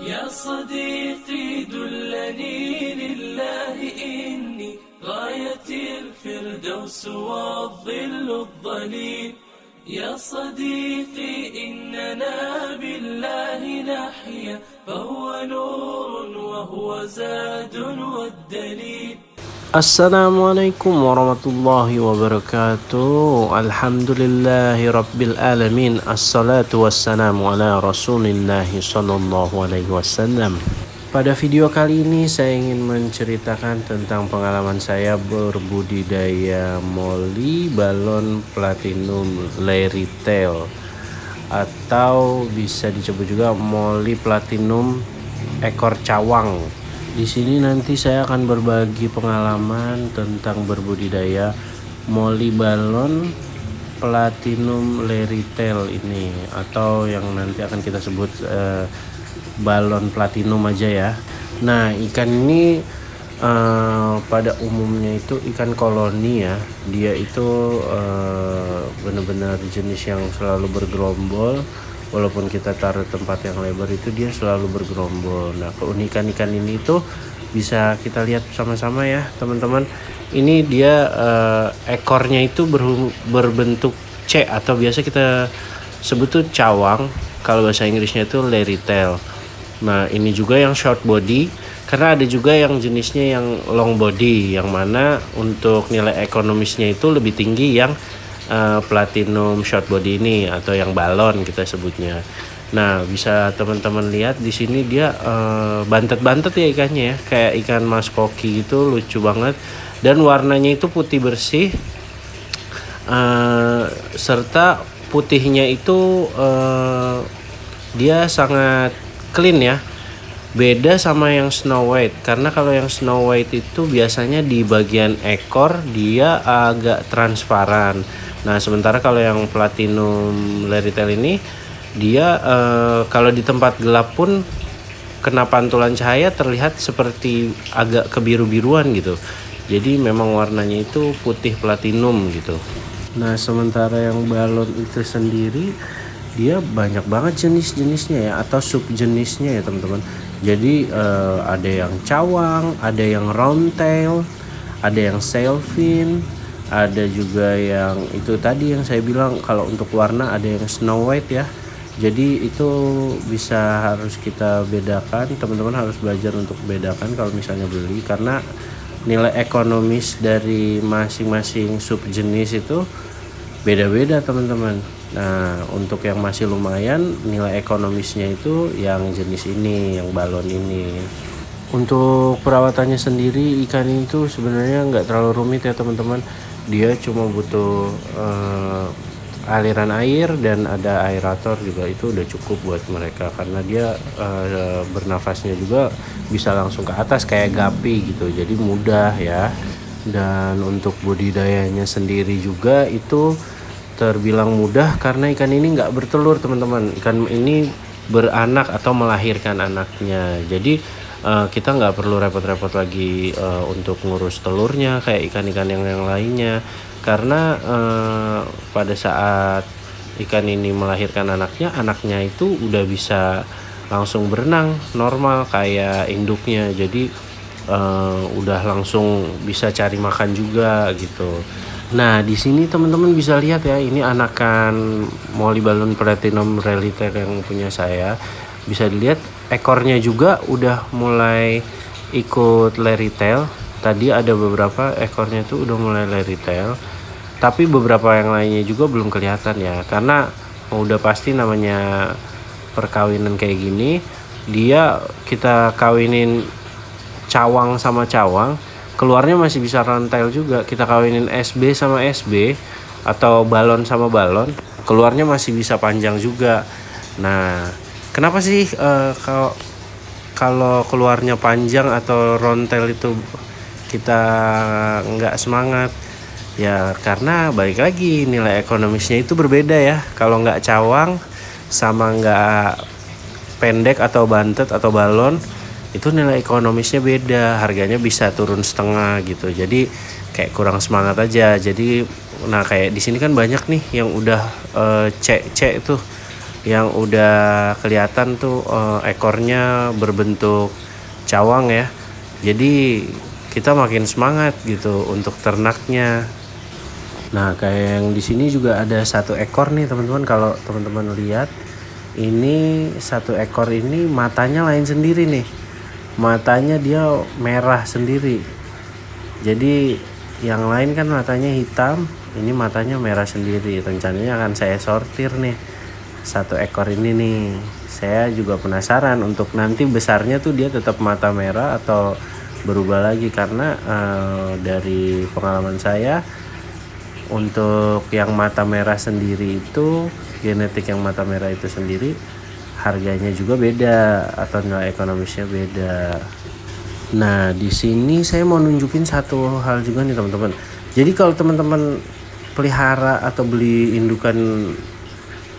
يا صديقي دلني لله إني غاية الفردوس والظل الظليل. يا صديقي إننا بالله نحيا فهو نور وهو زاد والدليل. Assalamualaikum warahmatullahi wabarakatuh. Alhamdulillahi rabbil alamin. Assalatu wassalamu ala rasulillahi sallallahu alaihi wasallam. Pada video kali ini saya ingin menceritakan tentang pengalaman saya berbudidaya moli balon platinum Larry Tail, atau bisa disebut juga moli platinum ekor cawang. Di sini nanti saya akan berbagi pengalaman tentang berbudidaya moli balon platinum Larry Tail ini, atau yang nanti akan kita sebut balon platinum aja ya. Nah, ikan ini pada umumnya itu ikan koloni ya. Dia itu benar-benar jenis yang selalu bergerombol. Walaupun kita taruh tempat yang lebar itu dia selalu bergerombol. Nah, keunikan ikan ini tuh bisa kita lihat sama-sama ya teman-teman. Ini dia ekornya itu berbentuk C, atau biasa kita sebut tuh cawang. Kalau bahasa Inggrisnya itu Larry Tail. Nah, ini juga yang short body, karena ada juga yang jenisnya yang long body, yang mana untuk nilai ekonomisnya itu lebih tinggi yang platinum short body ini, atau yang balon kita sebutnya. Nah, bisa teman-teman lihat di sini dia bantet-bantet ya ikannya ya, kayak ikan mas koki gitu, lucu banget. Dan warnanya itu putih bersih, serta putihnya itu dia sangat clean ya. Beda sama yang Snow White, karena kalau yang Snow White itu biasanya di bagian ekor dia agak transparan. Nah, sementara kalau yang platinum Larry Tail ini dia kalau di tempat gelap pun kena pantulan cahaya terlihat seperti agak kebiru-biruan gitu. Jadi memang warnanya itu putih platinum gitu. Nah, sementara yang balon itu sendiri dia banyak banget jenis-jenisnya ya, atau subjenisnya ya teman-teman. Jadi ada yang cawang, ada yang round tail, ada yang sailfin, ada juga yang itu tadi yang saya bilang kalau untuk warna ada yang Snow White ya. Jadi itu bisa harus kita bedakan, teman-teman harus belajar untuk bedakan kalau misalnya beli, karena nilai ekonomis dari masing-masing subjenis itu beda-beda teman-teman. Nah, untuk yang masih lumayan nilai ekonomisnya itu yang jenis ini, yang balon ini. Untuk perawatannya sendiri ikan itu sebenarnya nggak terlalu rumit ya teman-teman. Dia cuma butuh aliran air dan ada aerator juga, itu udah cukup buat mereka, karena dia bernafasnya juga bisa langsung ke atas kayak gapi gitu, jadi mudah ya. Dan untuk budidayanya sendiri juga itu terbilang mudah, karena ikan ini nggak bertelur teman-teman. Ikan ini beranak atau melahirkan anaknya, jadi kita nggak perlu repot-repot lagi untuk ngurus telurnya kayak ikan-ikan yang lainnya, karena pada saat ikan ini melahirkan anaknya itu udah bisa langsung berenang normal kayak induknya. Jadi udah langsung bisa cari makan juga gitu. Nah, di sini teman-teman bisa lihat ya, ini anakan moli balon platinum Larry Tail yang punya saya. Bisa dilihat ekornya juga udah mulai ikut Larry Tail. Tadi ada beberapa ekornya itu udah mulai Larry Tail, tapi beberapa yang lainnya juga belum kelihatan ya, karena udah pasti namanya perkawinan kayak gini, dia kita kawinin cawang sama cawang, keluarnya masih bisa round tail juga. Kita kawinin SB sama SB atau balon sama balon, keluarnya masih bisa panjang juga. Nah, kenapa sih kalau keluarnya panjang atau round tail itu kita nggak semangat? Ya karena balik lagi nilai ekonomisnya itu berbeda ya. Kalau nggak cawang sama nggak pendek atau bantet atau balon, itu nilai ekonomisnya beda, harganya bisa turun setengah gitu. Jadi kayak kurang semangat aja. Jadi nah kayak di sini kan banyak nih yang udah C itu yang udah kelihatan tuh ekornya berbentuk cawang ya. Jadi kita makin semangat gitu untuk ternaknya. Nah, kayak yang di sini juga ada satu ekor nih teman-teman. Kalau teman-teman lihat, ini satu ekor ini matanya lain sendiri nih. Matanya dia merah sendiri. Jadi yang lain kan matanya hitam, ini matanya merah sendiri. Rencananya akan saya sortir nih satu ekor ini nih. Saya juga penasaran untuk nanti besarnya tuh dia tetap mata merah atau berubah lagi, karena dari pengalaman saya untuk yang mata merah sendiri itu, genetik yang mata merah itu sendiri harganya juga beda atau nilai ekonomisnya beda. Nah, di sini saya mau nunjukin satu hal juga nih teman-teman. Jadi kalau teman-teman pelihara atau beli indukan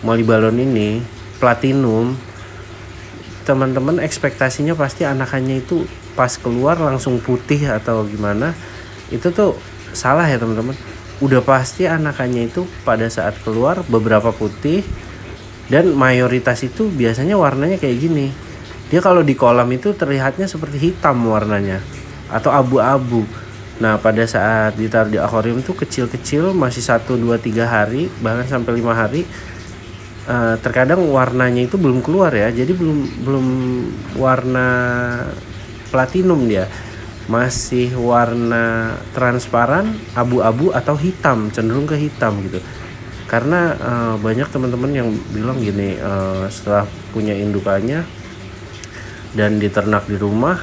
Molly balon ini platinum, teman-teman ekspektasinya pasti anakannya itu pas keluar langsung putih atau gimana. Itu tuh salah ya teman-teman. Udah pasti anakannya itu pada saat keluar beberapa putih, dan mayoritas itu biasanya warnanya kayak gini. Dia kalau di kolam itu terlihatnya seperti hitam warnanya atau abu-abu. Nah, pada saat ditaruh di akuarium itu kecil-kecil, masih 1, 2, 3 hari, bahkan sampai 5 hari. Terkadang warnanya itu belum keluar ya. Jadi belum warna platinum, dia masih warna transparan, abu-abu atau hitam, cenderung ke hitam gitu. Karena banyak teman-teman yang bilang gini, setelah punya indukannya dan diternak di rumah,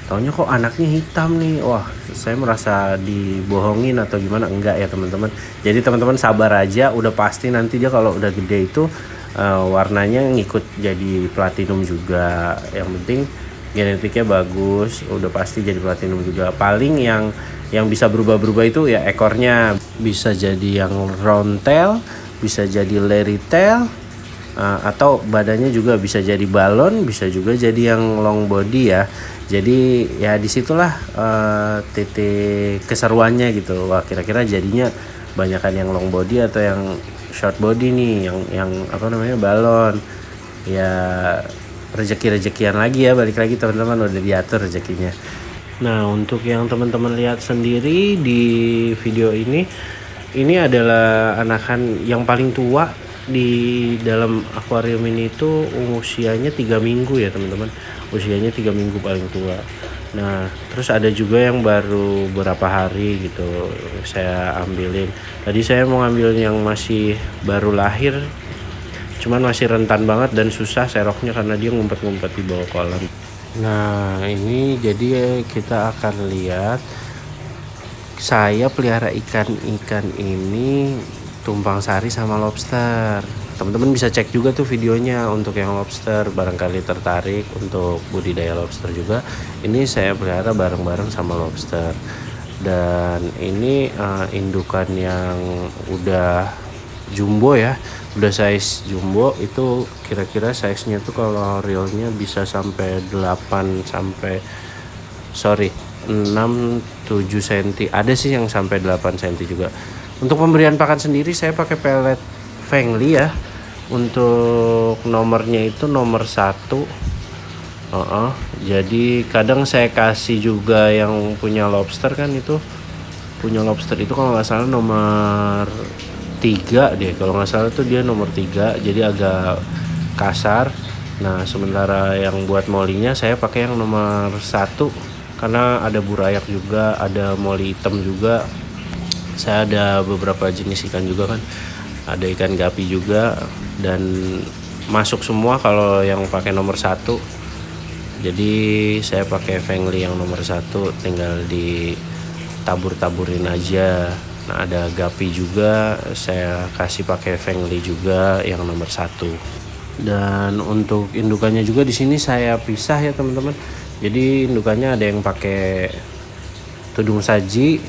taunya kok anaknya hitam nih. Wah, saya merasa dibohongin atau gimana. Enggak ya teman-teman. Jadi teman-teman sabar aja, udah pasti nanti dia kalau udah gede itu warnanya ngikut jadi platinum juga. Yang penting genetiknya bagus, udah pasti jadi platinum juga. Paling yang bisa berubah-berubah itu ya ekornya, bisa jadi yang round tail, bisa jadi leery tail, atau badannya juga bisa jadi balon, bisa juga jadi yang long body ya. Jadi ya disitulah titik keseruannya gitu. Wah, kira-kira jadinya banyakan yang long body atau yang short body nih, yang apa namanya, balon. Ya rezeki-rezekian lagi ya, balik lagi teman-teman, udah diatur rezekinya. Nah, untuk yang teman-teman lihat sendiri di video ini adalah anakan yang paling tua di dalam akuarium ini. Itu usianya 3 minggu ya teman-teman, usianya 3 minggu paling tua. Nah, terus ada juga yang baru berapa hari gitu saya ambilin. Tadi saya mau ngambil yang masih baru lahir, cuman masih rentan banget dan susah seroknya karena dia ngumpet-ngumpet di bawah kolam. Nah, ini jadi kita akan lihat saya pelihara ikan ini tumpang sari sama lobster. Teman-teman bisa cek juga tuh videonya untuk yang lobster, barangkali tertarik untuk budidaya lobster juga. Ini saya pelihara bareng-bareng sama lobster. Dan ini indukan yang udah jumbo ya, udah size jumbo. Itu kira-kira size-nya tuh kalau realnya bisa sampai 6-7 cm. Ada sih yang sampai 8 cm juga. Untuk pemberian pakan sendiri saya pakai pelet Fengli ya. Untuk nomornya itu nomor 1. Jadi kadang saya kasih juga yang punya lobster kan, itu punya lobster itu kalau nggak salah nomor 3 deh, kalau nggak salah tuh dia nomor 3, jadi agak kasar. Nah, sementara yang buat molinya saya pakai yang nomor 1 karena ada burayak juga, ada moli hitam juga. Saya ada beberapa jenis ikan juga kan, ada ikan gapi juga, dan masuk semua kalau yang pakai nomor 1. Jadi saya pakai Fengli yang nomor 1, tinggal ditabur-taburin aja. Nah, ada gapi juga, saya kasih pakai Fengli juga yang nomor 1. Dan untuk indukannya juga di sini saya pisah ya teman-teman. Jadi indukannya ada yang pakai tudung saji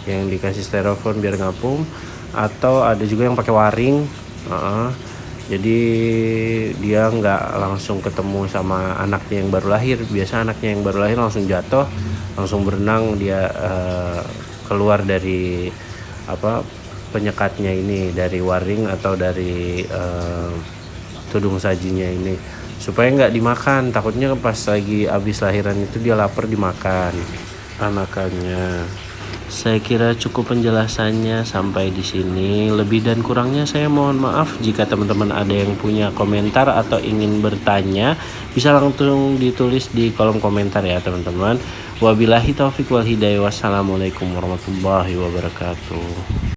yang dikasih styrofoam biar ngapung, atau ada juga yang pakai waring. Jadi dia nggak langsung ketemu sama anaknya yang baru lahir. Biasa anaknya yang baru lahir langsung jatuh, langsung berenang dia keluar dari penyekatnya ini, dari waring atau dari tudung sajinya ini, supaya nggak dimakan. Takutnya pas lagi habis lahiran itu dia lapar dimakan anakannya. Saya kira cukup penjelasannya sampai di sini. Lebih dan kurangnya saya mohon maaf. Jika teman-teman ada yang punya komentar atau ingin bertanya, bisa langsung ditulis di kolom komentar ya teman-teman. Wabillahi taufik wal hidayah. Wassalamualaikum warahmatullahi wabarakatuh.